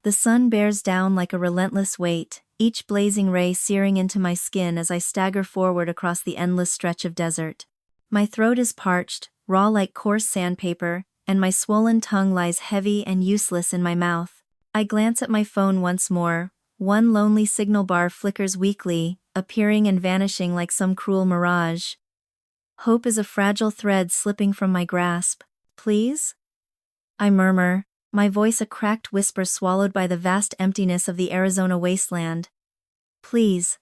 The sun bears down like a relentless weight, each blazing ray searing into my skin as I stagger forward across the endless stretch of desert. My throat is parched, raw like coarse sandpaper, and my swollen tongue lies heavy and useless in my mouth. I glance at my phone once more. One lonely signal bar flickers weakly, appearing and vanishing like some cruel mirage. Hope is a fragile thread slipping from my grasp. Please? I murmur, my voice a cracked whisper swallowed by the vast emptiness of the Arizona wasteland. Please.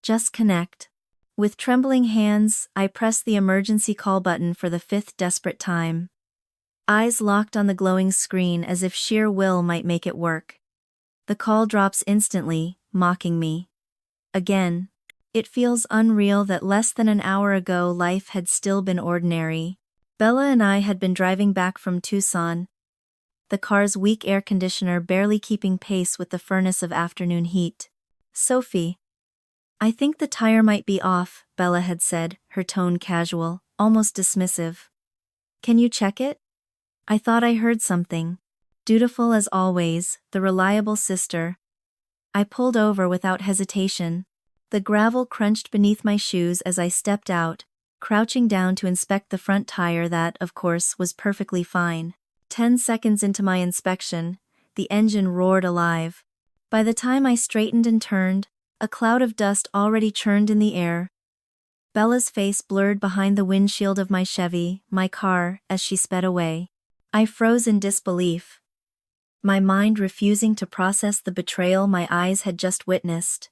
Just connect. With trembling hands, I press the emergency call button for the fifth desperate time. Eyes locked on the glowing screen as if sheer will might make it work. The call drops instantly, mocking me. Again. It feels unreal that less than an hour ago life had still been ordinary. Bella and I had been driving back from Tucson, the car's weak air conditioner barely keeping pace with the furnace of afternoon heat. Sophie. I think the tire might be off, Bella had said, her tone casual, almost dismissive. Can you check it? I thought I heard something. Dutiful as always, the reliable sister. I pulled over without hesitation. The gravel crunched beneath my shoes as I stepped out, crouching down to inspect the front tire that, of course, was perfectly fine. 10 seconds into my inspection, the engine roared alive. By the time I straightened and turned, a cloud of dust already churned in the air. Bella's face blurred behind the windshield of my Chevy, my car, as she sped away. I froze in disbelief, my mind refusing to process the betrayal my eyes had just witnessed.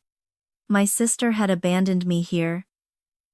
My sister had abandoned me here,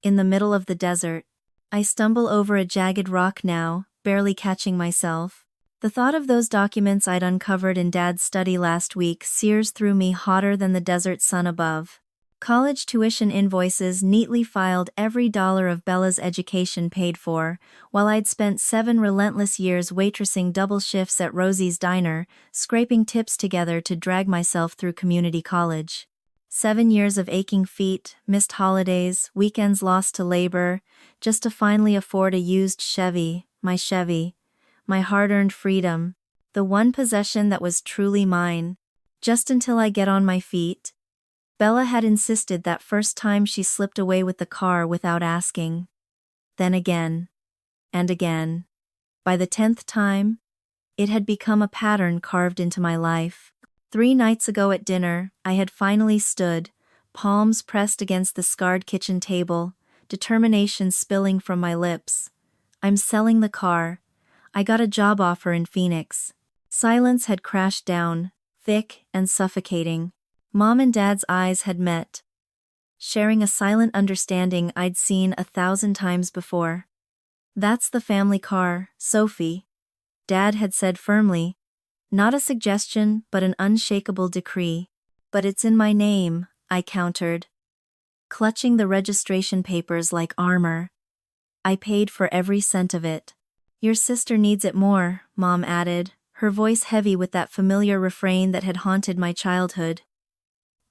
in the middle of the desert. I stumble over a jagged rock now, barely catching myself. The thought of those documents I'd uncovered in Dad's study last week sears through me hotter than the desert sun above. College tuition invoices neatly filed every dollar of Bella's education paid for, while I'd spent 7 relentless years waitressing double shifts at Rosie's Diner, scraping tips together to drag myself through community college. 7 years of aching feet, missed holidays, weekends lost to labor, just to finally afford a used Chevy, my hard-earned freedom, the one possession that was truly mine. Just until I get on my feet. Bella had insisted that first time she slipped away with the car without asking. Then again. And again. By the 10th time, it had become a pattern carved into my life. 3 nights ago at dinner, I had finally stood, palms pressed against the scarred kitchen table, determination spilling from my lips. I'm selling the car. I got a job offer in Phoenix. Silence had crashed down, thick and suffocating. Mom and Dad's eyes had met, sharing a silent understanding I'd seen 1,000 times before. That's the family car, Sophie, Dad had said firmly. Not a suggestion, but an unshakable decree. But it's in my name, I countered, clutching the registration papers like armor. I paid for every cent of it. Your sister needs it more, Mom added, her voice heavy with that familiar refrain that had haunted my childhood.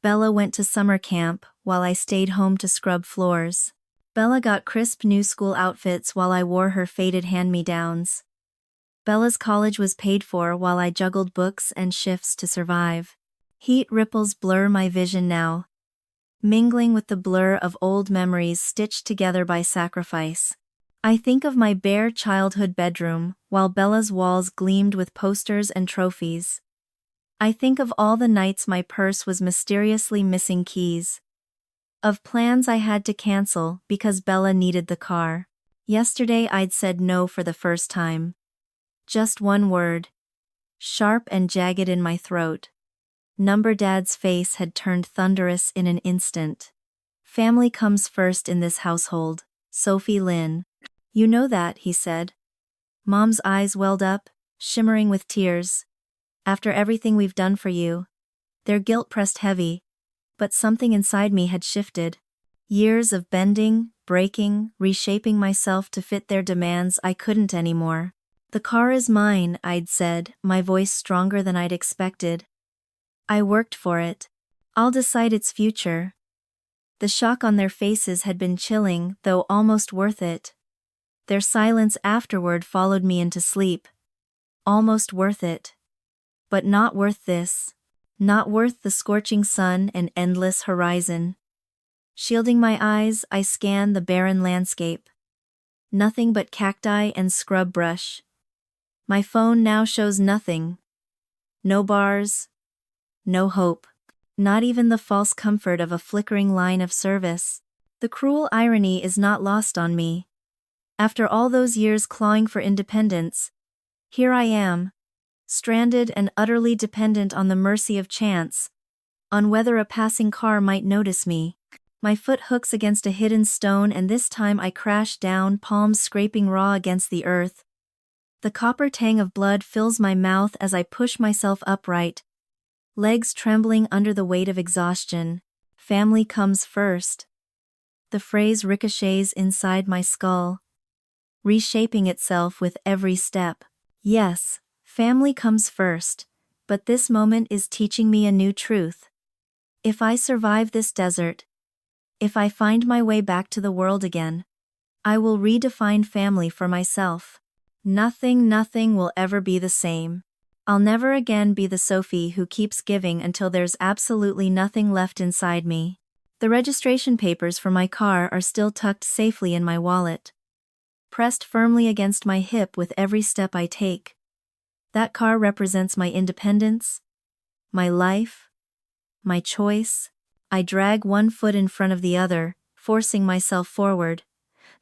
Bella went to summer camp, while I stayed home to scrub floors. Bella got crisp new school outfits while I wore her faded hand-me-downs. Bella's college was paid for while I juggled books and shifts to survive. Heat ripples blur my vision now, mingling with the blur of old memories stitched together by sacrifice. I think of my bare childhood bedroom, while Bella's walls gleamed with posters and trophies. I think of all the nights my purse was mysteriously missing keys. Of plans I had to cancel because Bella needed the car. Yesterday I'd said no for the first time. Just one word. Sharp and jagged in my throat. Number Dad's face had turned thunderous in an instant. Family comes first in this household, Sophie Lynn. You know that, he said. Mom's eyes welled up, shimmering with tears. After everything we've done for you. Their guilt pressed heavy, but something inside me had shifted. Years of bending, breaking, reshaping myself to fit their demands, I couldn't anymore. The car is mine, I'd said, my voice stronger than I'd expected. I worked for it. I'll decide its future. The shock on their faces had been chilling, though almost worth it. Their silence afterward followed me into sleep. Almost worth it. But not worth this. Not worth the scorching sun and endless horizon. Shielding my eyes, I scan the barren landscape. Nothing but cacti and scrub brush. My phone now shows nothing. No bars. No hope. Not even the false comfort of a flickering line of service. The cruel irony is not lost on me. After all those years clawing for independence, here I am, stranded and utterly dependent on the mercy of chance, on whether a passing car might notice me. My foot hooks against a hidden stone and this time I crash down, palms scraping raw against the earth. The copper tang of blood fills my mouth as I push myself upright, legs trembling under the weight of exhaustion. Family comes first. The phrase ricochets inside my skull, reshaping itself with every step. Yes, family comes first, but this moment is teaching me a new truth. If I survive this desert, if I find my way back to the world again, I will redefine family for myself. Nothing will ever be the same. I'll never again be the Sophie who keeps giving until there's absolutely nothing left inside me. The registration papers for my car are still tucked safely in my wallet, pressed firmly against my hip with every step I take. That car represents my independence, my life, my choice. I drag one foot in front of the other, forcing myself forward.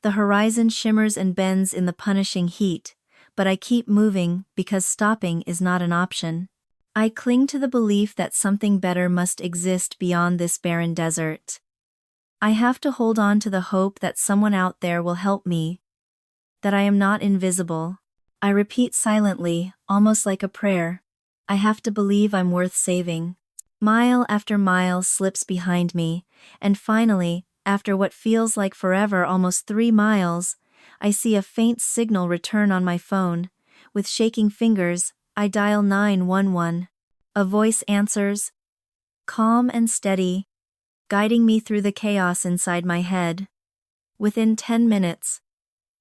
The horizon shimmers and bends in the punishing heat, but I keep moving because stopping is not an option. I cling to the belief that something better must exist beyond this barren desert. I have to hold on to the hope that someone out there will help me, that I am not invisible. I repeat silently, almost like a prayer. I have to believe I'm worth saving. Mile after mile slips behind me, and finally, after what feels like forever, almost 3 miles, I see a faint signal return on my phone. With shaking fingers, I dial 911. A voice answers, calm and steady, guiding me through the chaos inside my head. Within 10 minutes,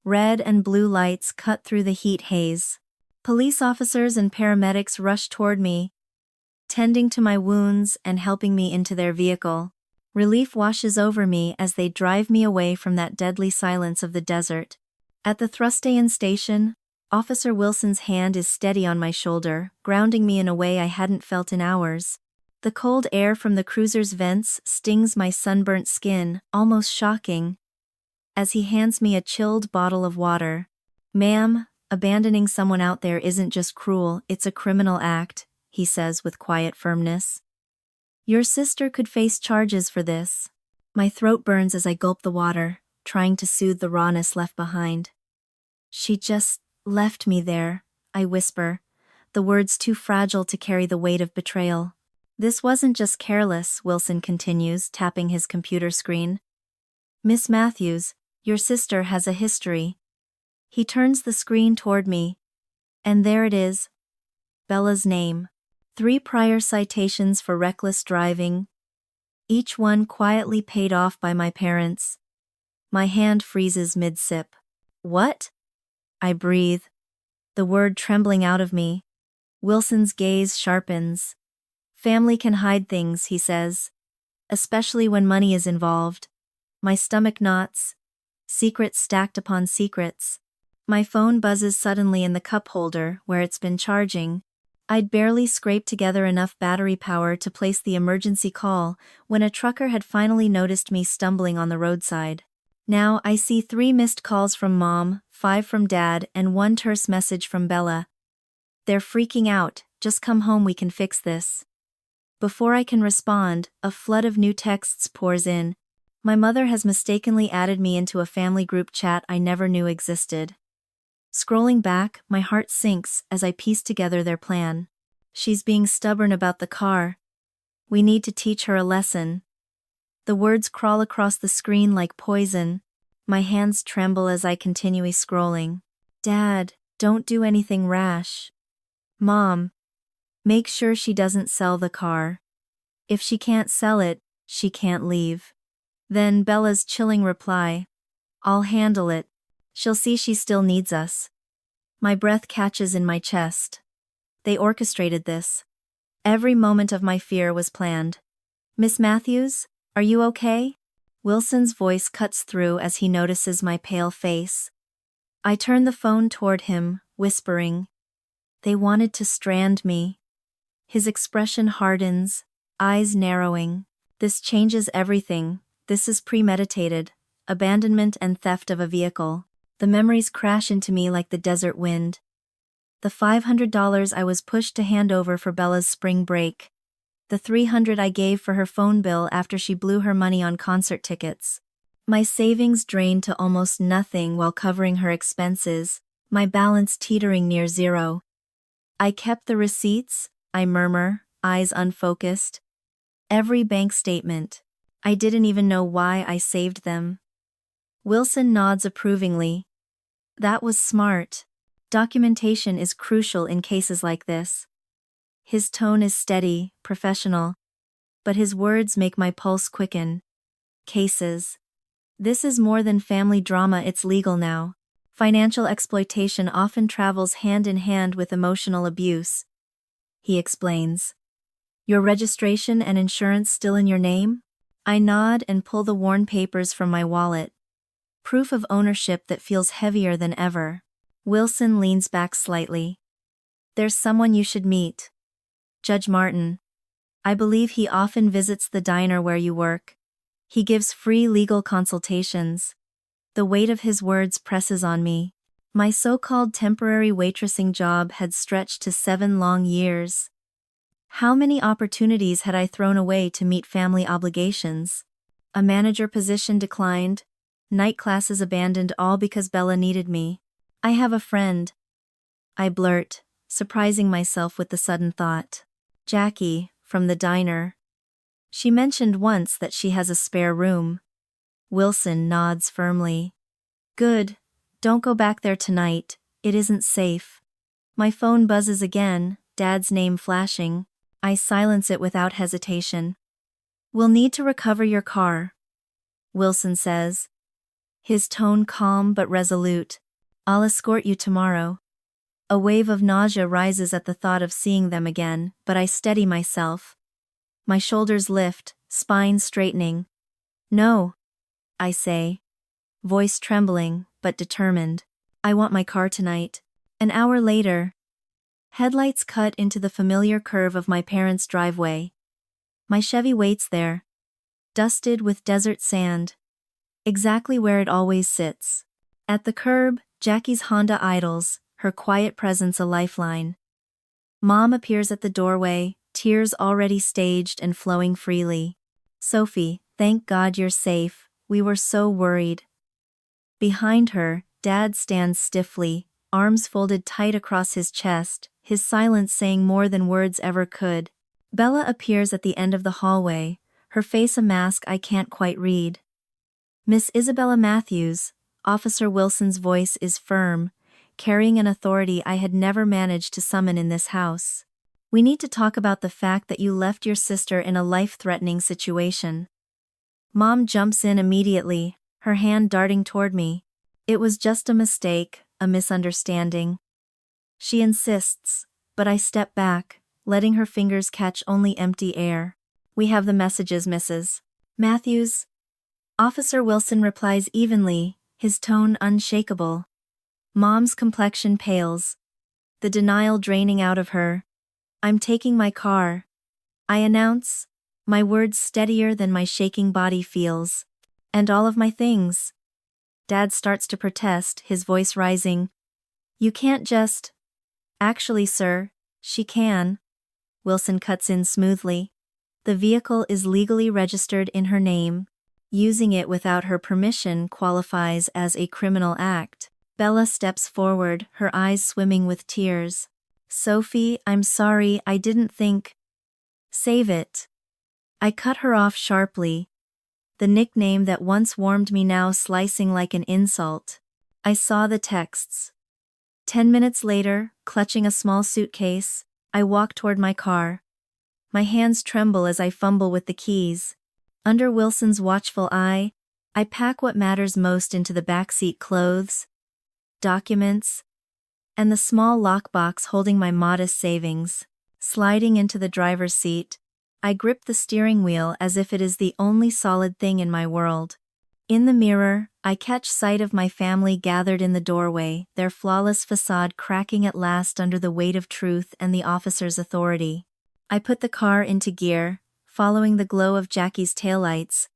red and blue lights cut through the heat haze. Police officers and paramedics rush toward me, tending to my wounds and helping me into their vehicle. Relief washes over me as they drive me away from that deadly silence of the desert. At the Thrustayan station, Officer Wilson's hand is steady on my shoulder, grounding me in a way I hadn't felt in hours. The cold air from the cruiser's vents stings my sunburnt skin, almost shocking, as he hands me a chilled bottle of water. "Ma'am, abandoning someone out there isn't just cruel, it's a criminal act," he says with quiet firmness. "Your sister could face charges for this." My throat burns as I gulp the water, trying to soothe the rawness left behind. "She just left me there," I whisper, the words too fragile to carry the weight of betrayal. "This wasn't just careless," Wilson continues, tapping his computer screen. "Miss Matthews, your sister has a history." He turns the screen toward me, and there it is, Bella's name. 3 prior citations for reckless driving, each one quietly paid off by my parents. My hand freezes mid-sip. "What?" I breathe, the word trembling out of me. Wilson's gaze sharpens. "Family can hide things," he says, "especially when money is involved." My stomach knots, secrets stacked upon secrets. My phone buzzes suddenly in the cup holder where it's been charging. I'd barely scraped together enough battery power to place the emergency call when a trucker had finally noticed me stumbling on the roadside. Now I see 3 missed calls from Mom, 5 from Dad, and 1 terse message from Bella. They're freaking out, "Just come home, we can fix this." Before I can respond, a flood of new texts pours in. My mother has mistakenly added me into a family group chat I never knew existed. Scrolling back, my heart sinks as I piece together their plan. "She's being stubborn about the car. We need to teach her a lesson." The words crawl across the screen like poison. My hands tremble as I continue scrolling. "Dad, don't do anything rash." "Mom, make sure she doesn't sell the car. If she can't sell it, she can't leave." Then Bella's chilling reply, "I'll handle it. She'll see she still needs us." My breath catches in my chest. They orchestrated this. Every moment of my fear was planned. Miss Matthews, are you okay? Wilson's voice cuts through as he notices my pale face. I turn the phone toward him, whispering. They wanted to strand me. His expression hardens, eyes narrowing. This changes everything. This is premeditated. Abandonment and theft of a vehicle. The memories crash into me like the desert wind. The $500 I was pushed to hand over for Bella's spring break. The $300 I gave for her phone bill after she blew her money on concert tickets. My savings drained to almost nothing while covering her expenses, my balance teetering near zero. I kept the receipts, I murmur, eyes unfocused. Every bank statement. I didn't even know why I saved them. Wilson nods approvingly. That was smart. Documentation is crucial in cases like this. His tone is steady, professional. But his words make my pulse quicken. Cases. This is more than family drama, it's legal now. Financial exploitation often travels hand in hand with emotional abuse. He explains. Your registration and insurance still in your name? I nod and pull the worn papers from my wallet. Proof of ownership that feels heavier than ever. Wilson leans back slightly. There's someone you should meet. Judge Martin. I believe he often visits the diner where you work. He gives free legal consultations. The weight of his words presses on me. My so-called temporary waitressing job had stretched to 7 long years. How many opportunities had I thrown away to meet family obligations? A manager position declined. Night classes abandoned, all because Bella needed me. I have a friend. I blurt, surprising myself with the sudden thought. Jackie, from the diner. She mentioned once that she has a spare room. Wilson nods firmly. Good. Don't go back there tonight. It isn't safe. My phone buzzes again, Dad's name flashing. I silence it without hesitation. We'll need to recover your car, Wilson says. His tone calm but resolute. I'll escort you tomorrow. A wave of nausea rises at the thought of seeing them again, but I steady myself. My shoulders lift, spine straightening. No, I say. Voice trembling, but determined. I want my car tonight. An hour later. Headlights cut into the familiar curve of my parents' driveway. My Chevy waits there. Dusted with desert sand. Exactly where it always sits. At the curb, Jackie's Honda idles, her quiet presence a lifeline. Mom appears at the doorway, tears already staged and flowing freely. Sophie, thank God you're safe, we were so worried. Behind her, Dad stands stiffly, arms folded tight across his chest, his silence saying more than words ever could. Bella appears at the end of the hallway, her face a mask I can't quite read. Miss Isabella Matthews, Officer Wilson's voice is firm, carrying an authority I had never managed to summon in this house. We need to talk about the fact that you left your sister in a life-threatening situation. Mom jumps in immediately, her hand darting toward me. It was just a mistake, a misunderstanding. She insists, but I step back, letting her fingers catch only empty air. We have the messages, Mrs. Matthews. Officer Wilson replies evenly, his tone unshakable. Mom's complexion pales. The denial draining out of her. I'm taking my car. I announce, my words steadier than my shaking body feels. And all of my things. Dad starts to protest, his voice rising. You can't just. Actually, sir, she can. Wilson cuts in smoothly. The vehicle is legally registered in her name. Using it without her permission qualifies as a criminal act. Bella steps forward, her eyes swimming with tears. Sophie, I'm sorry, I didn't think. Save it. I cut her off sharply. The nickname that once warmed me now slicing like an insult. I saw the texts. 10 minutes later, clutching a small suitcase, I walk toward my car. My hands tremble as I fumble with the keys. Under Wilson's watchful eye, I pack what matters most into the backseat: clothes, documents, and the small lockbox holding my modest savings. Sliding into the driver's seat, I grip the steering wheel as if it is the only solid thing in my world. In the mirror, I catch sight of my family gathered in the doorway, their flawless facade cracking at last under the weight of truth and the officer's authority. I put the car into gear, following the glow of Jackie's taillights,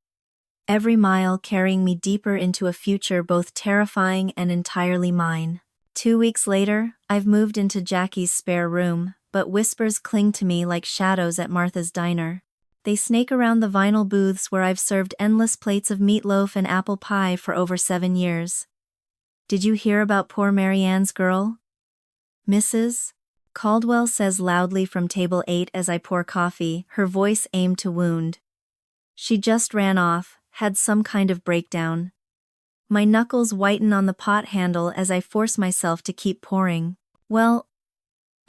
every mile carrying me deeper into a future both terrifying and entirely mine. 2 weeks later, I've moved into Jackie's spare room, but whispers cling to me like shadows at Martha's diner. They snake around the vinyl booths where I've served endless plates of meatloaf and apple pie for over 7 years. Did you hear about poor Marianne's girl? Mrs. Caldwell says loudly from table 8 as I pour coffee, her voice aimed to wound. She just ran off, had some kind of breakdown. My knuckles whiten on the pot handle as I force myself to keep pouring. Well,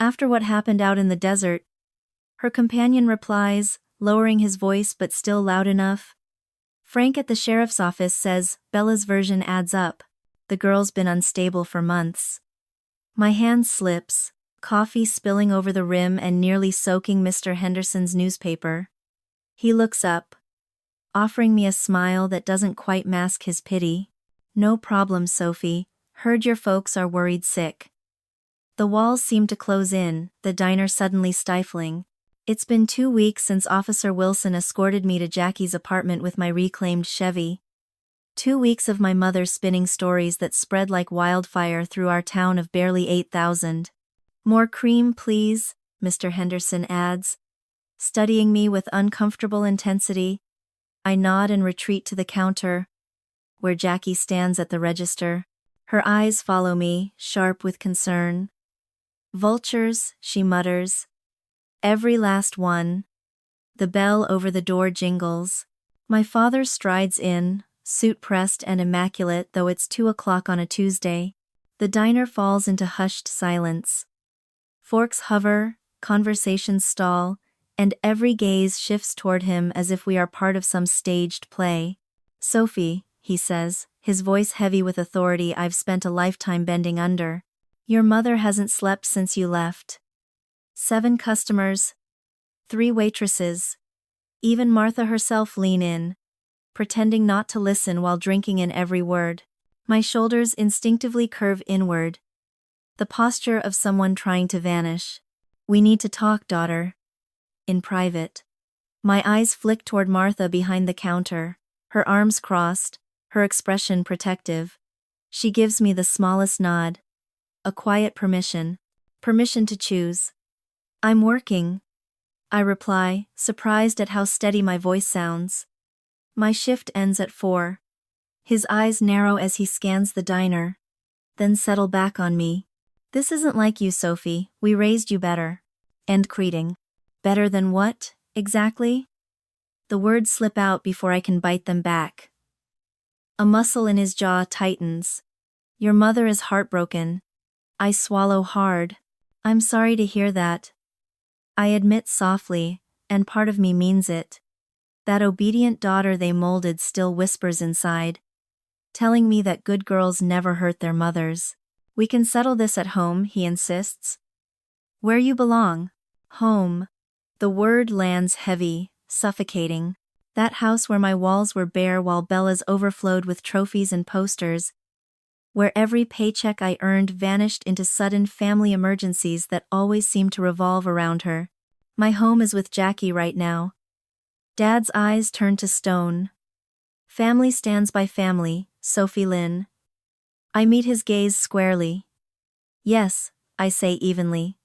after what happened out in the desert, her companion replies, lowering his voice but still loud enough. Frank at the sheriff's office says Bella's version adds up. The girl's been unstable for months. My hand slips, coffee spilling over the rim and nearly soaking Mr. Henderson's newspaper. He looks up, offering me a smile that doesn't quite mask his pity. No problem, Sophie. Heard your folks are worried sick. The walls seem to close in, the diner suddenly stifling. It's been 2 weeks since Officer Wilson escorted me to Jackie's apartment with my reclaimed Chevy. 2 weeks of my mother spinning stories that spread like wildfire through our town of barely 8,000. More cream, please, Mr. Henderson adds, studying me with uncomfortable intensity. I nod and retreat to the counter, where Jackie stands at the register. Her eyes follow me, sharp with concern. Vultures, she mutters. Every last one. The bell over the door jingles. My father strides in, suit pressed and immaculate though it's 2 o'clock on a Tuesday. The diner falls into hushed silence. Forks hover, conversations stall, and every gaze shifts toward him as if we are part of some staged play. Sophie, he says, his voice heavy with authority I've spent a lifetime bending under. Your mother hasn't slept since you left. 7 customers. 3 waitresses. Even Martha herself lean in, pretending not to listen while drinking in every word. My shoulders instinctively curve inward. The posture of someone trying to vanish. We need to talk, daughter. In private. My eyes flick toward Martha behind the counter, her arms crossed, her expression protective. She gives me the smallest nod. A quiet permission. Permission to choose. I'm working, I reply, surprised at how steady my voice sounds. My shift ends at 4. His eyes narrow as he scans the diner, then settle back on me. This isn't like you, Sophie. We raised you better. End greeting. Better than what, exactly? The words slip out before I can bite them back. A muscle in his jaw tightens. Your mother is heartbroken. I swallow hard. I'm sorry to hear that. I admit softly, and part of me means it. That obedient daughter they molded still whispers inside, telling me that good girls never hurt their mothers. We can settle this at home, he insists. Where you belong. Home. The word lands heavy, suffocating. That house where my walls were bare while Bella's overflowed with trophies and posters. Where every paycheck I earned vanished into sudden family emergencies that always seemed to revolve around her. My home is with Jackie right now. Dad's eyes turn to stone. Family stands by family, Sophie Lynn. I meet his gaze squarely. Yes, I say evenly.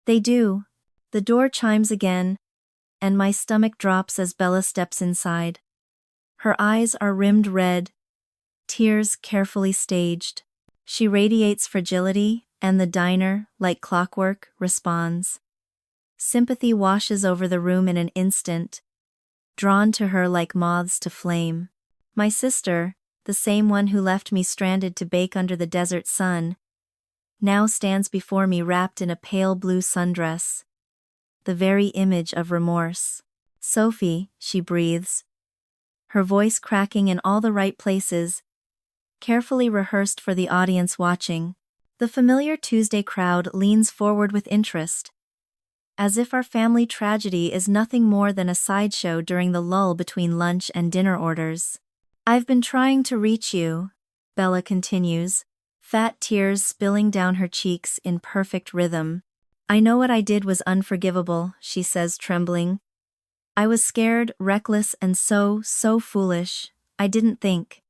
They do. The door chimes again, and my stomach drops as Bella steps inside. Her eyes are rimmed red, tears carefully staged. She radiates fragility, and the diner, like clockwork, responds. Sympathy washes over the room in an instant, drawn to her like moths to flame. My sister, the same one who left me stranded to bake under the desert sun, now stands before me wrapped in a pale blue sundress. The very image of remorse. Sophie, she breathes, her voice cracking in all the right places, carefully rehearsed for the audience watching. The familiar Tuesday crowd leans forward with interest. as if our family tragedy is nothing more than a sideshow during the lull between lunch and dinner orders. I've been trying to reach you, Bella continues, fat tears spilling down her cheeks in perfect rhythm. I know what I did was unforgivable, she says, trembling. I was scared, reckless, and so foolish. I didn't think.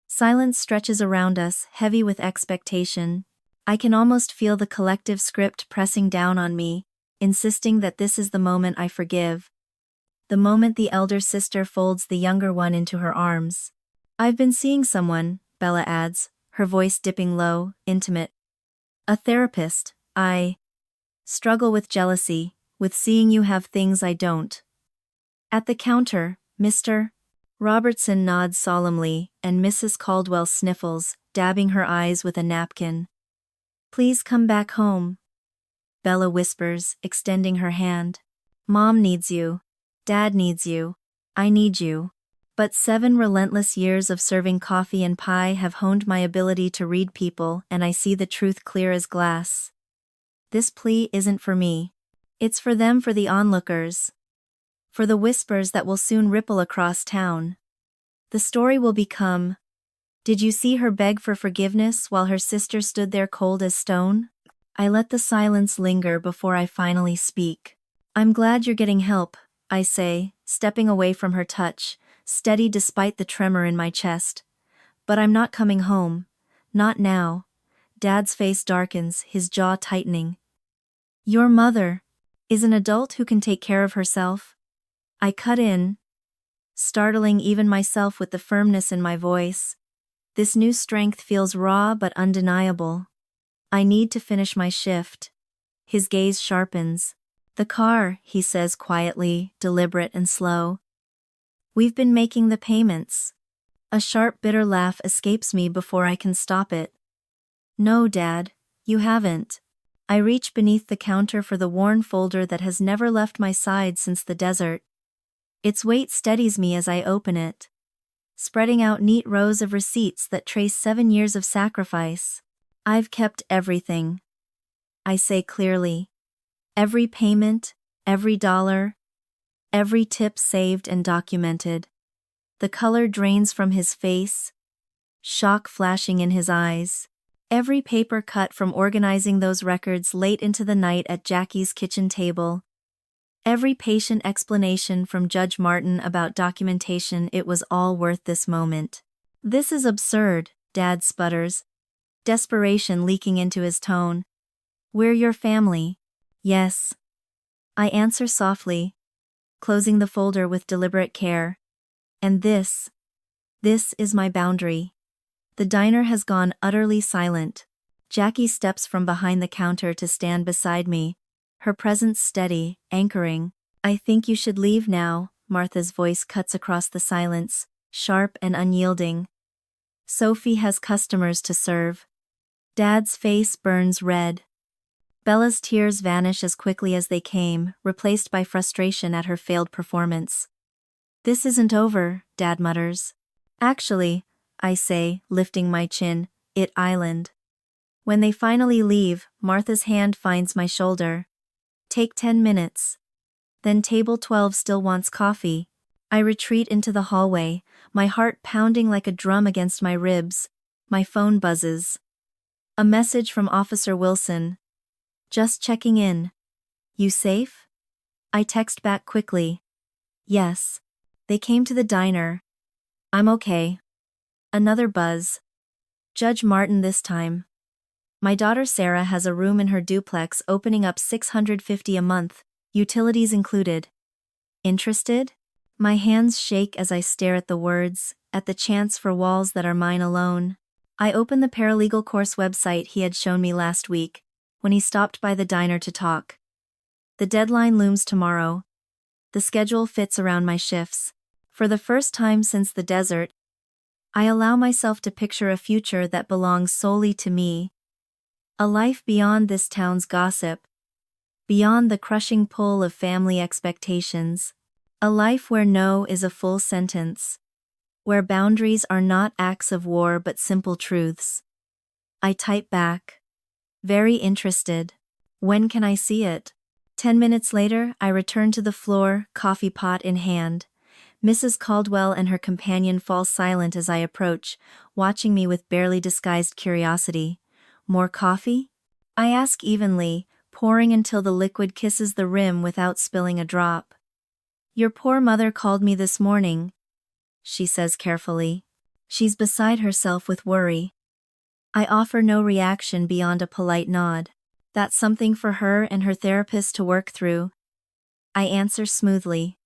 Silence stretches around us, heavy with expectation. I can almost feel the collective script pressing down on me, insisting that this is the moment I forgive. The moment the elder sister folds the younger one into her arms. I've been seeing someone, Bella adds, her voice dipping low, intimate. A therapist. I struggle with jealousy, with seeing you have things I don't. At the counter, Mr. Robertson nods solemnly, and Mrs. Caldwell sniffles, dabbing her eyes with a napkin. Please come back home, Bella whispers, extending her hand. Mom needs you. Dad needs you. I need you. But 7 relentless years of serving coffee and pie have honed my ability to read people, and I see the truth clear as glass. This plea isn't for me. It's for them, for the onlookers. For the whispers that will soon ripple across town. The story will become, did you see her beg for forgiveness while her sister stood there cold as stone? I let the silence linger before I finally speak. I'm glad you're getting help, I say, stepping away from her touch, steady despite the tremor in my chest. But I'm not coming home. Not now. Dad's face darkens, his jaw tightening. Your mother is an adult who can take care of herself. I cut in, startling even myself with the firmness in my voice. This new strength feels raw but undeniable. I need to finish my shift. His gaze sharpens. The car, he says quietly, deliberate and slow. We've been making the payments. A sharp, bitter laugh escapes me before I can stop it. No, Dad, you haven't. I reach beneath the counter for the worn folder that has never left my side since the desert. Its weight steadies me as I open it, spreading out neat rows of receipts that trace 7 years of sacrifice. I've kept everything, I say clearly. Every payment, every dollar, every tip saved and documented. The color drains from his face, shock flashing in his eyes. Every paper cut from organizing those records late into the night at Jackie's kitchen table. Every patient explanation from Judge Martin about documentation. It was all worth this moment. This is absurd, Dad sputters, desperation leaking into his tone. We're your family. Yes. I answer softly, closing the folder with deliberate care. And this is my boundary. The diner has gone utterly silent. Jackie steps from behind the counter to stand beside me, her presence steady, anchoring. I think you should leave now, Martha's voice cuts across the silence, sharp and unyielding. Sophie has customers to serve. Dad's face burns red. Bella's tears vanish as quickly as they came, replaced by frustration at her failed performance. This isn't over, Dad mutters. Actually, I say, lifting my chin, it island. When they finally leave, Martha's hand finds my shoulder. Take 10 minutes. Then table 12 still wants coffee. I retreat into the hallway, my heart pounding like a drum against my ribs. My phone buzzes. A message from Officer Wilson. Just checking in. You safe? I text back quickly. Yes. They came to the diner. I'm okay. Another buzz. Judge Martin this time. My daughter Sarah has a room in her duplex opening up $650 a month, utilities included. Interested? My hands shake as I stare at the words, at the chance for walls that are mine alone. I open the paralegal course website he had shown me last week, when he stopped by the diner to talk. The deadline looms tomorrow. The schedule fits around my shifts. For the first time since the desert, I allow myself to picture a future that belongs solely to me. A life beyond this town's gossip. Beyond the crushing pull of family expectations. A life where no is a full sentence. Where boundaries are not acts of war but simple truths. I type back. Very interested. When can I see it? 10 minutes later, I return to the floor, coffee pot in hand. Mrs. Caldwell and her companion fall silent as I approach, watching me with barely disguised curiosity. More coffee? I ask evenly, pouring until the liquid kisses the rim without spilling a drop. Your poor mother called me this morning, she says carefully. She's beside herself with worry. I offer no reaction beyond a polite nod. That's something for her and her therapist to work through. I answer smoothly.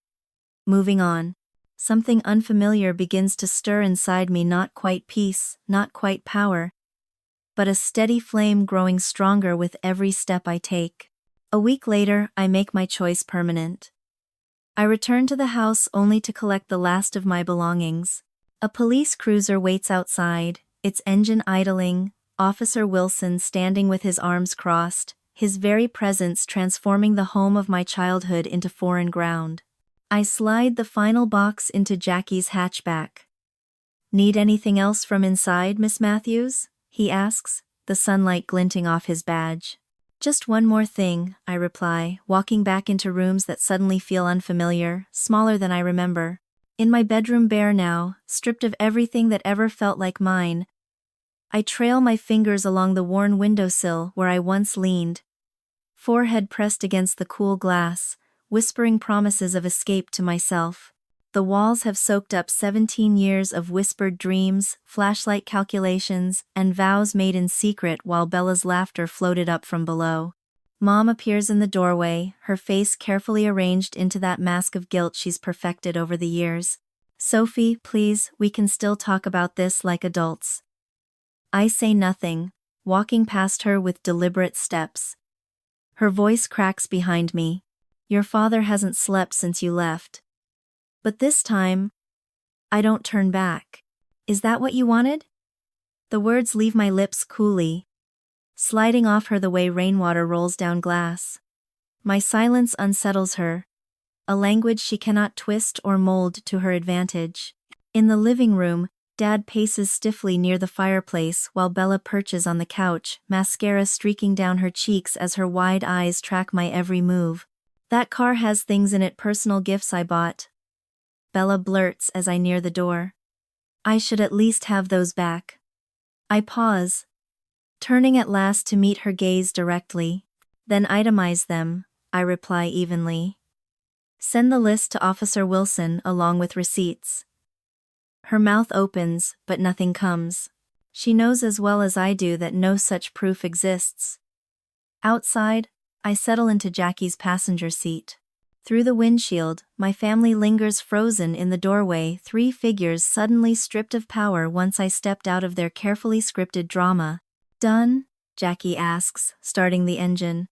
Moving on. Something unfamiliar begins to stir inside me, not quite peace, not quite power, but a steady flame growing stronger with every step I take. A week later, I make my choice permanent. I return to the house only to collect the last of my belongings. A police cruiser waits outside, its engine idling, Officer Wilson standing with his arms crossed, his very presence transforming the home of my childhood into foreign ground. I slide the final box into Jackie's hatchback. Need anything else from inside, Miss Matthews? He asks, the sunlight glinting off his badge. Just one more thing, I reply, walking back into rooms that suddenly feel unfamiliar, smaller than I remember. In my bedroom bare now, stripped of everything that ever felt like mine, I trail my fingers along the worn windowsill where I once leaned, forehead pressed against the cool glass, whispering promises of escape to myself. The walls have soaked up 17 years of whispered dreams, flashlight calculations, and vows made in secret while Bella's laughter floated up from below. Mom appears in the doorway, her face carefully arranged into that mask of guilt she's perfected over the years. Sophie, please, we can still talk about this like adults. I say nothing, walking past her with deliberate steps. Her voice cracks behind me. Your father hasn't slept since you left. But this time, I don't turn back. Is that what you wanted? The words leave my lips coolly, sliding off her the way rainwater rolls down glass. My silence unsettles her, a language she cannot twist or mold to her advantage. In the living room, Dad paces stiffly near the fireplace while Bella perches on the couch, mascara streaking down her cheeks as her wide eyes track my every move. That car has things in it, personal gifts I bought, Bella blurts as I near the door. I should at least have those back. I pause, turning at last to meet her gaze directly. Then itemize them, I reply evenly. Send the list to Officer Wilson along with receipts. Her mouth opens, but nothing comes. She knows as well as I do that no such proof exists. Outside, I settle into Jackie's passenger seat. Through the windshield, my family lingers frozen in the doorway, three figures suddenly stripped of power once I stepped out of their carefully scripted drama. Done? Jackie asks, starting the engine.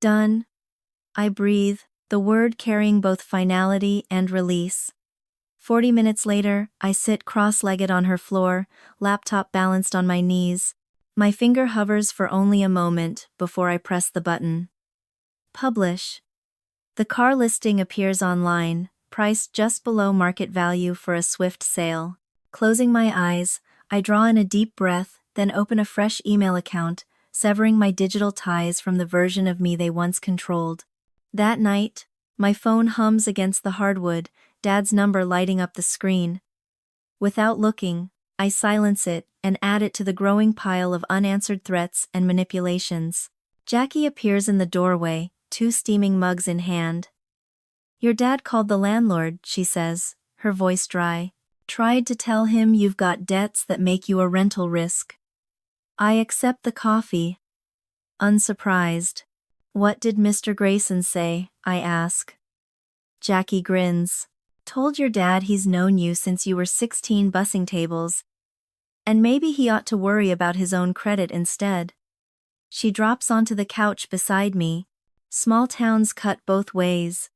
Done. I breathe, the word carrying both finality and release. 40 minutes later, I sit cross-legged on her floor, laptop balanced on my knees. My finger hovers for only a moment before I press the button. Publish. The car listing appears online, priced just below market value for a swift sale. Closing my eyes, I draw in a deep breath, then open a fresh email account, severing my digital ties from the version of me they once controlled. That night, my phone hums against the hardwood, Dad's number lighting up the screen. Without looking, I silence it and add it to the growing pile of unanswered threats and manipulations. Jackie appears in the doorway, two steaming mugs in hand. Your dad called the landlord, she says, her voice dry. Tried to tell him you've got debts that make you a rental risk. I accept the coffee, unsurprised. What did Mr. Grayson say? I ask. Jackie grins. Told your dad he's known you since you were 16 bussing tables, and maybe he ought to worry about his own credit instead. She drops onto the couch beside me. Small towns cut both ways.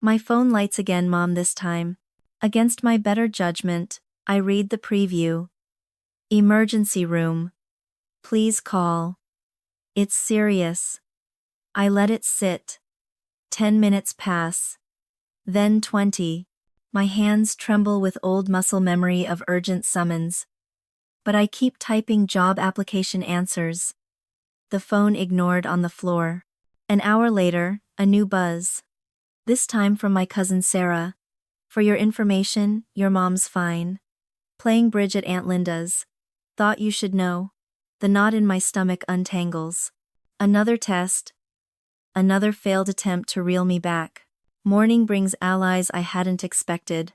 My phone lights again, Mom, this time. Against my better judgment, I read the preview. Emergency room. Please call. It's serious. I let it sit. 10 minutes pass. Then 20. My hands tremble with old muscle memory of urgent summons. But I keep typing job application answers. The phone ignored on the floor. An hour later, a new buzz. This time from my cousin Sarah. For your information, your mom's fine. Playing bridge at Aunt Linda's. Thought you should know. The knot in my stomach untangles. Another test. Another failed attempt to reel me back. Morning brings allies I hadn't expected.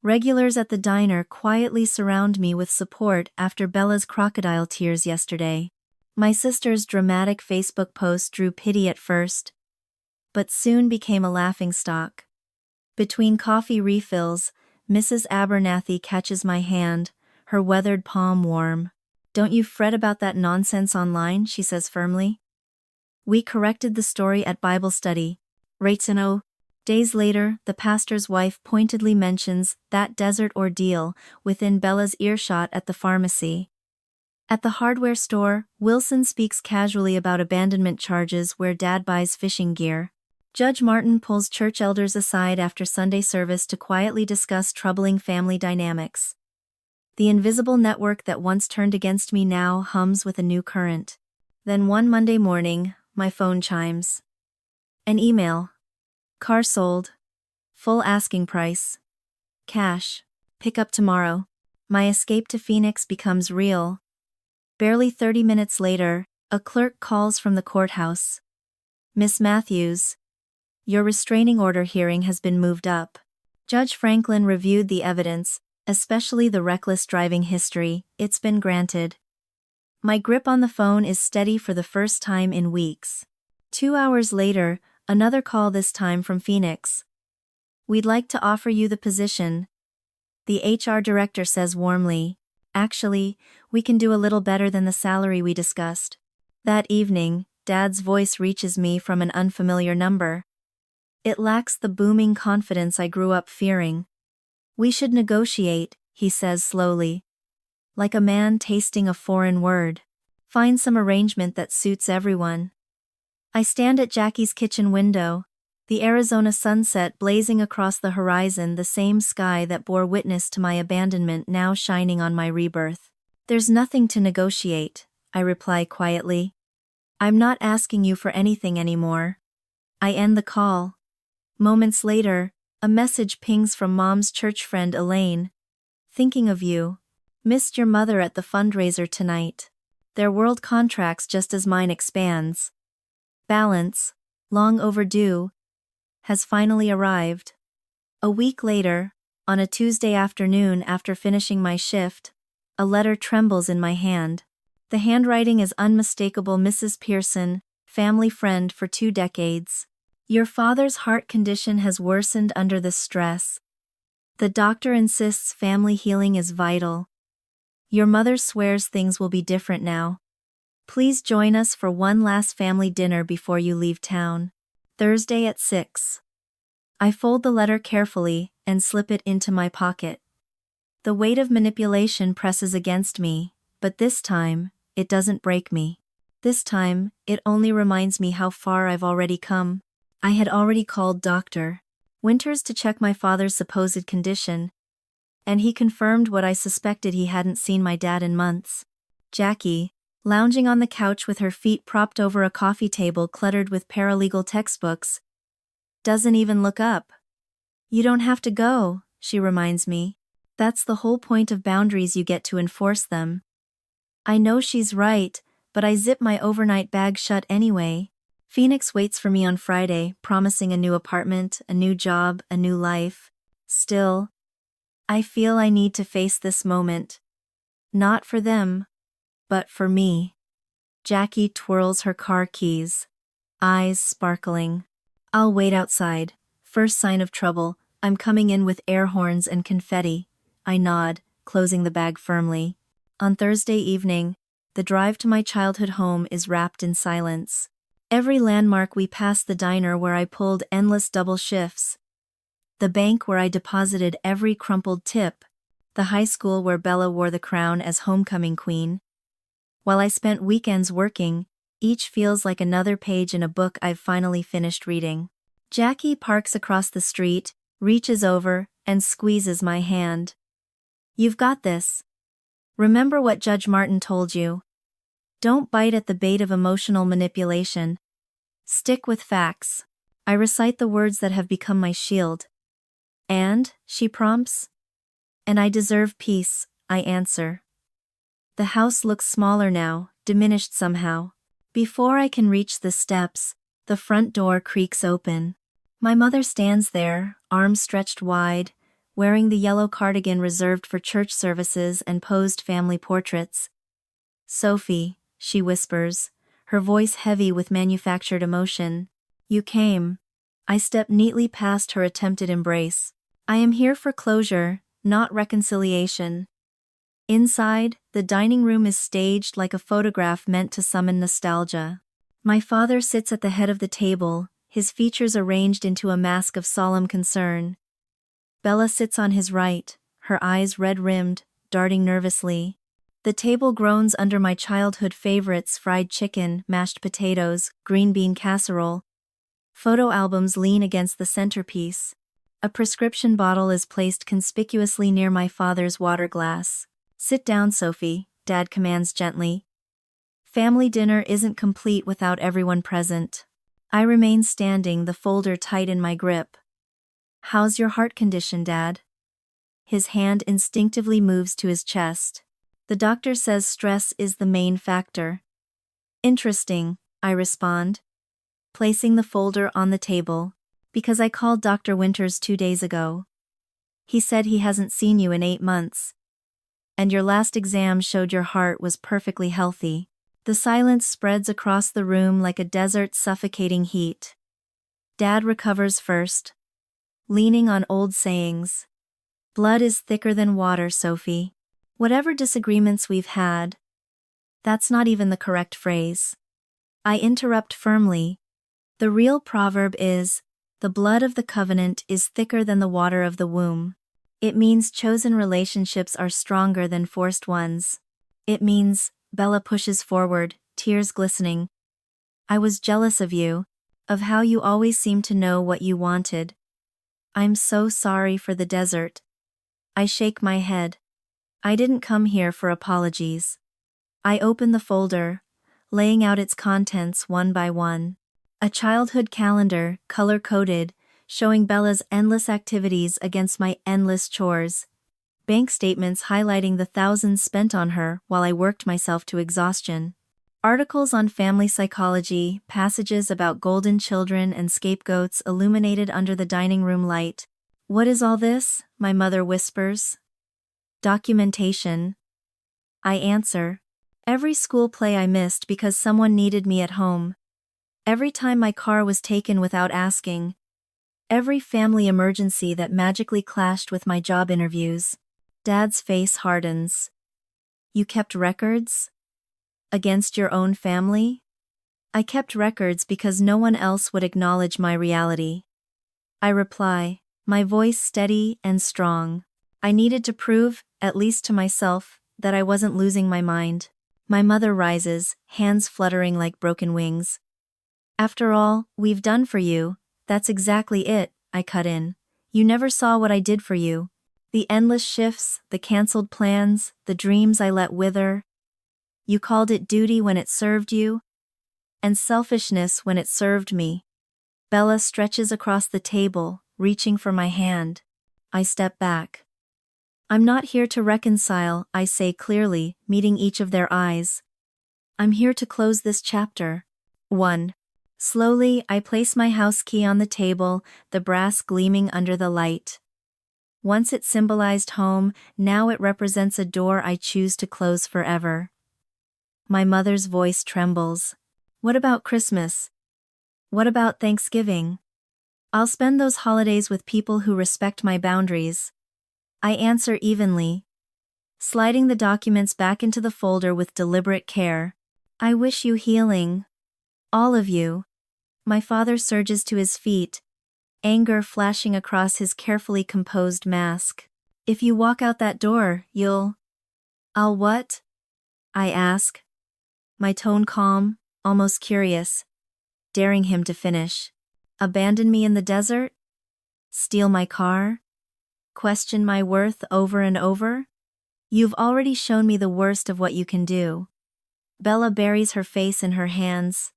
Regulars at the diner quietly surround me with support after Bella's crocodile tears yesterday. My sister's dramatic Facebook post drew pity at first, but soon became a laughingstock. Between coffee refills, Mrs. Abernathy catches my hand, her weathered palm warm. "Don't you fret about that nonsense online," she says firmly. "We corrected the story at Bible study. Rates and oh." Days later, the pastor's wife pointedly mentions that desert ordeal within Bella's earshot at the pharmacy. At the hardware store, Wilson speaks casually about abandonment charges where Dad buys fishing gear. Judge Martin pulls church elders aside after Sunday service to quietly discuss troubling family dynamics. The invisible network that once turned against me now hums with a new current. Then one Monday morning, my phone chimes. An email. Car sold. Full asking price. Cash. Pick up tomorrow. My escape to Phoenix becomes real. Barely 30 minutes later, a clerk calls from the courthouse. "Miss Matthews, your restraining order hearing has been moved up." Judge Franklin reviewed the evidence, especially the reckless driving history. "It's been granted." My grip on the phone is steady for the first time in weeks. 2 hours later, another call, this time from Phoenix. "We'd like to offer you the position," the HR director says warmly. "Actually, we can do a little better than the salary we discussed." That evening, Dad's voice reaches me from an unfamiliar number. It lacks the booming confidence I grew up fearing. "We should negotiate," he says slowly. Like a man tasting a foreign word. "Find some arrangement that suits everyone." I stand at Jackie's kitchen window, the Arizona sunset blazing across the horizon, the same sky that bore witness to my abandonment now shining on my rebirth. "There's nothing to negotiate," I reply quietly. "I'm not asking you for anything anymore." I end the call. Moments later, a message pings from Mom's church friend Elaine. "Thinking of you. Missed your mother at the fundraiser tonight." Their world contracts just as mine expands. Balance, long overdue, has finally arrived. A week later, on a Tuesday afternoon after finishing my shift, a letter trembles in my hand. The handwriting is unmistakable. "Mrs. Pearson, family friend for 2 decades. Your father's heart condition has worsened under the stress. The doctor insists family healing is vital. Your mother swears things will be different now. Please join us for one last family dinner before you leave town. Thursday at 6. I fold the letter carefully and slip it into my pocket. The weight of manipulation presses against me, but this time, it doesn't break me. This time, it only reminds me how far I've already come. I had already called Dr. Winters to check my father's supposed condition, and he confirmed what I suspected: he hadn't seen my dad in months. Jackie, lounging on the couch with her feet propped over a coffee table cluttered with paralegal textbooks, doesn't even look up. "You don't have to go," she reminds me. "That's the whole point of boundaries, you get to enforce them." I know she's right, but I zip my overnight bag shut anyway. Phoenix waits for me on Friday, promising a new apartment, a new job, a new life. Still, I feel I need to face this moment. Not for them, but for me. Jackie twirls her car keys, eyes sparkling. "I'll wait outside. First sign of trouble, I'm coming in with air horns and confetti." I nod, closing the bag firmly. On Thursday evening, the drive to my childhood home is wrapped in silence. Every landmark we pass: the diner where I pulled endless double shifts, the bank where I deposited every crumpled tip, the high school where Bella wore the crown as homecoming queen. While I spent weekends working, each feels like another page in a book I've finally finished reading. Jackie parks across the street, reaches over, and squeezes my hand. "You've got this. Remember what Judge Martin told you. Don't bite at the bait of emotional manipulation. Stick with facts. I recite the words that have become my shield. And, she prompts. And I deserve peace, I answer. The house looks smaller now, diminished somehow. Before I can reach the steps, the front door creaks open. My mother stands there, arms stretched wide, wearing the yellow cardigan reserved for church services and posed family portraits. Sophie, she whispers, her voice heavy with manufactured emotion. You came. I step neatly past her attempted embrace. I am here for closure, not reconciliation. Inside, the dining room is staged like a photograph meant to summon nostalgia. My father sits at the head of the table, his features arranged into a mask of solemn concern. Bella sits on his right, her eyes red-rimmed, darting nervously. The table groans under my childhood favorites: fried chicken, mashed potatoes, green bean casserole. Photo albums lean against the centerpiece. A prescription bottle is placed conspicuously near my father's water glass. Sit down, Sophie, Dad commands gently. Family dinner isn't complete without everyone present. I remain standing, the folder tight in my grip. How's your heart condition, Dad? His hand instinctively moves to his chest. The doctor says stress is the main factor. Interesting, I respond, placing the folder on the table, because I called Dr. Winters 2 days ago. He said he hasn't seen you in 8 months. And your last exam showed your heart was perfectly healthy. The silence spreads across the room like a desert's suffocating heat. Dad recovers first, leaning on old sayings. Blood is thicker than water, Sophie. Whatever disagreements we've had. That's not even the correct phrase. I interrupt firmly. The real proverb is, the blood of the covenant is thicker than the water of the womb. It means chosen relationships are stronger than forced ones. It means, Bella pushes forward, tears glistening. I was jealous of you, of how you always seemed to know what you wanted. I'm so sorry for the desert. I shake my head. I didn't come here for apologies. I open the folder, laying out its contents one by one. A childhood calendar, color-coded, showing Bella's endless activities against my endless chores. Bank statements highlighting the thousands spent on her while I worked myself to exhaustion. Articles on family psychology, passages about golden children and scapegoats illuminated under the dining room light. What is all this? My mother whispers. Documentation. I answer. Every school play I missed because someone needed me at home. Every time my car was taken without asking. Every family emergency that magically clashed with my job interviews. Dad's face hardens. You kept records? Against your own family? I kept records because no one else would acknowledge my reality. I reply, my voice steady and strong. I needed to prove, at least to myself, that I wasn't losing my mind. My mother rises, hands fluttering like broken wings. After all we've done for you, that's exactly it, I cut in. You never saw what I did for you. The endless shifts, the cancelled plans, the dreams I let wither. You called it duty when it served you, and selfishness when it served me. Bella stretches across the table, reaching for my hand. I step back. I'm not here to reconcile, I say clearly, meeting each of their eyes. I'm here to close this chapter. 1. Slowly, I place my house key on the table, the brass gleaming under the light. Once it symbolized home, now it represents a door I choose to close forever. My mother's voice trembles. What about Christmas? What about Thanksgiving? I'll spend those holidays with people who respect my boundaries. I answer evenly, sliding the documents back into the folder with deliberate care. I wish you healing. All of you. My father surges to his feet, anger flashing across his carefully composed mask. If you walk out that door, I'll what? I ask. My tone calm, almost curious, daring him to finish. Abandon me in the desert? Steal my car? Question my worth over and over? You've already shown me the worst of what you can do. Bella buries her face in her hands.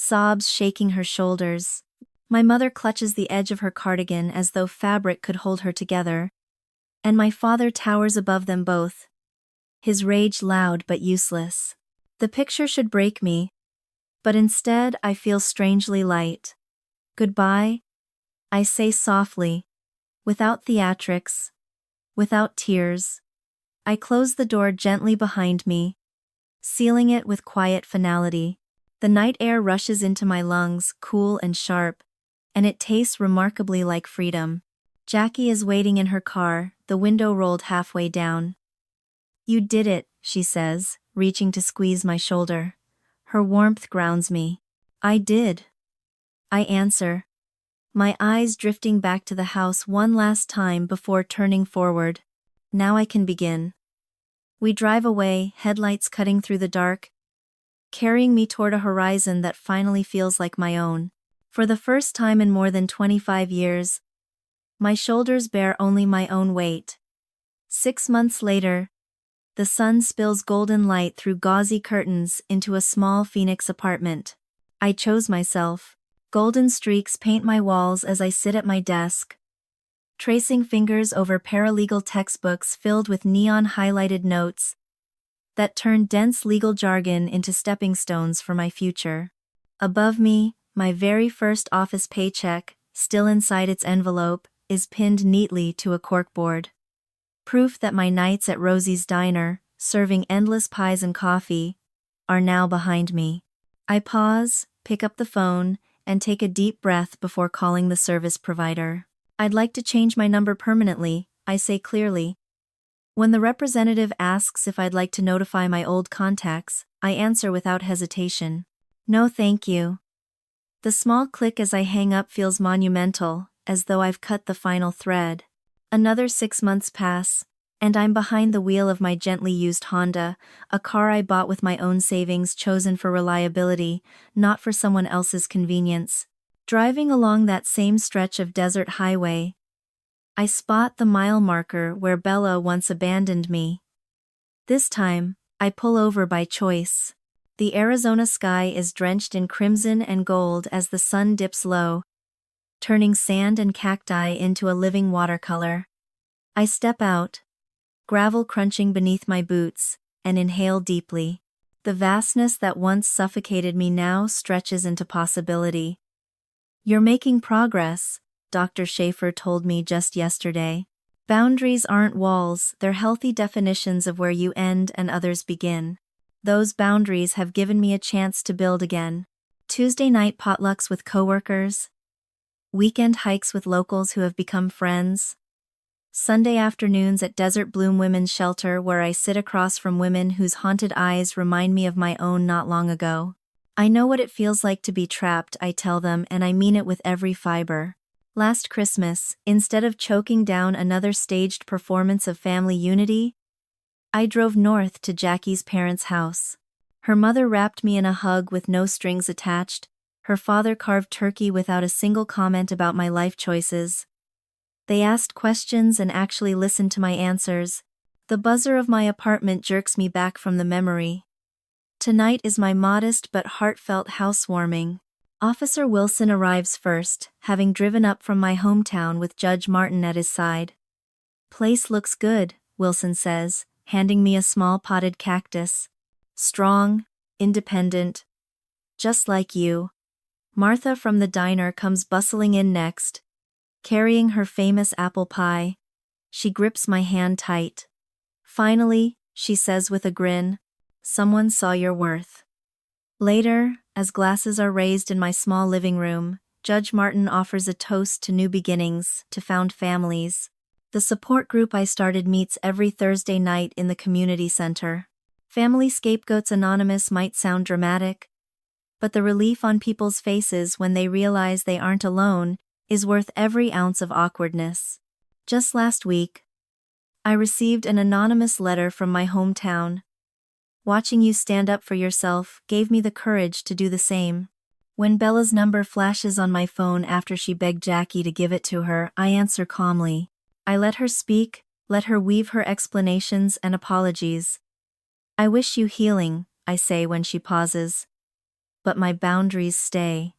sobs shaking her shoulders. My mother clutches the edge of her cardigan as though fabric could hold her together, and my father towers above them both, his rage loud but useless. The picture should break me, but instead I feel strangely light. Goodbye, I say softly, without theatrics, without tears. I close the door gently behind me, sealing it with quiet finality. The night air rushes into my lungs, cool and sharp, and it tastes remarkably like freedom. Jackie is waiting in her car, the window rolled halfway down. "You did it," she says, reaching to squeeze my shoulder. Her warmth grounds me. "I did," I answer, my eyes drifting back to the house one last time before turning forward. Now I can begin. We drive away, headlights cutting through the dark, carrying me toward a horizon that finally feels like my own. For the first time in more than 25 years, my shoulders bear only my own weight. 6 months later, the sun spills golden light through gauzy curtains into a small Phoenix apartment. I chose myself. Golden streaks paint my walls as I sit at my desk, tracing fingers over paralegal textbooks filled with neon-highlighted notes that turn dense legal jargon into stepping stones for my future. Above me, my very first office paycheck, still inside its envelope, is pinned neatly to a corkboard. Proof that my nights at Rosie's Diner, serving endless pies and coffee, are now behind me. I pause, pick up the phone, and take a deep breath before calling the service provider. "I'd like to change my number permanently," I say clearly. When the representative asks if I'd like to notify my old contacts, I answer without hesitation. "No thank you." The small click as I hang up feels monumental, as though I've cut the final thread. Another 6 months pass, and I'm behind the wheel of my gently used Honda, a car I bought with my own savings, chosen for reliability, not for someone else's convenience. Driving along that same stretch of desert highway, I spot the mile marker where Bella once abandoned me. This time, I pull over by choice. The Arizona sky is drenched in crimson and gold as the sun dips low, turning sand and cacti into a living watercolor. I step out, gravel crunching beneath my boots, and inhale deeply. The vastness that once suffocated me now stretches into possibility. "You're making progress," Dr. Schaefer told me just yesterday. "Boundaries aren't walls, they're healthy definitions of where you end and others begin." Those boundaries have given me a chance to build again. Tuesday night potlucks with coworkers, weekend hikes with locals who have become friends, Sunday afternoons at Desert Bloom Women's Shelter where I sit across from women whose haunted eyes remind me of my own not long ago. "I know what it feels like to be trapped," I tell them, and I mean it with every fiber. Last Christmas, instead of choking down another staged performance of family unity, I drove north to Jackie's parents' house. Her mother wrapped me in a hug with no strings attached. Her father carved turkey without a single comment about my life choices. They asked questions and actually listened to my answers. The buzzer of my apartment jerks me back from the memory. Tonight is my modest but heartfelt housewarming. Officer Wilson arrives first, having driven up from my hometown with Judge Martin at his side. "Place looks good," Wilson says, handing me a small potted cactus. "Strong, independent, just like you." Martha from the diner comes bustling in next, carrying her famous apple pie. She grips my hand tight. "Finally," she says with a grin, "someone saw your worth." Later, as glasses are raised in my small living room, Judge Martin offers a toast to new beginnings, to found families. The support group I started meets every Thursday night in the community center. Family Scapegoats Anonymous might sound dramatic, but the relief on people's faces when they realize they aren't alone is worth every ounce of awkwardness. Just last week, I received an anonymous letter from my hometown. "Watching you stand up for yourself gave me the courage to do the same." When Bella's number flashes on my phone after she begged Jackie to give it to her, I answer calmly. I let her speak, let her weave her explanations and apologies. "I wish you healing," I say when she pauses. but my boundaries stay.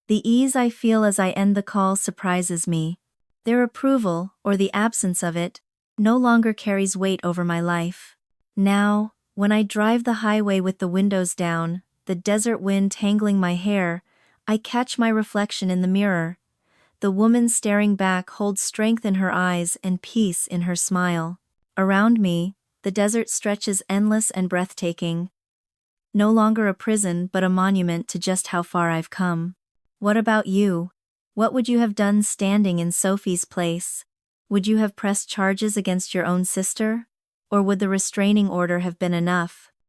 The ease I feel as I end the call surprises me. Their approval, or the absence of it, no longer carries weight over my life. Now, when I drive the highway with the windows down, the desert wind tangling my hair, I catch my reflection in the mirror. The woman staring back holds strength in her eyes and peace in her smile. Around me, the desert stretches endless and breathtaking. No longer a prison but a monument to just how far I've come. What about you? What would you have done standing in Sophie's place? Would you have pressed charges against your own sister? Or would the restraining order have been enough?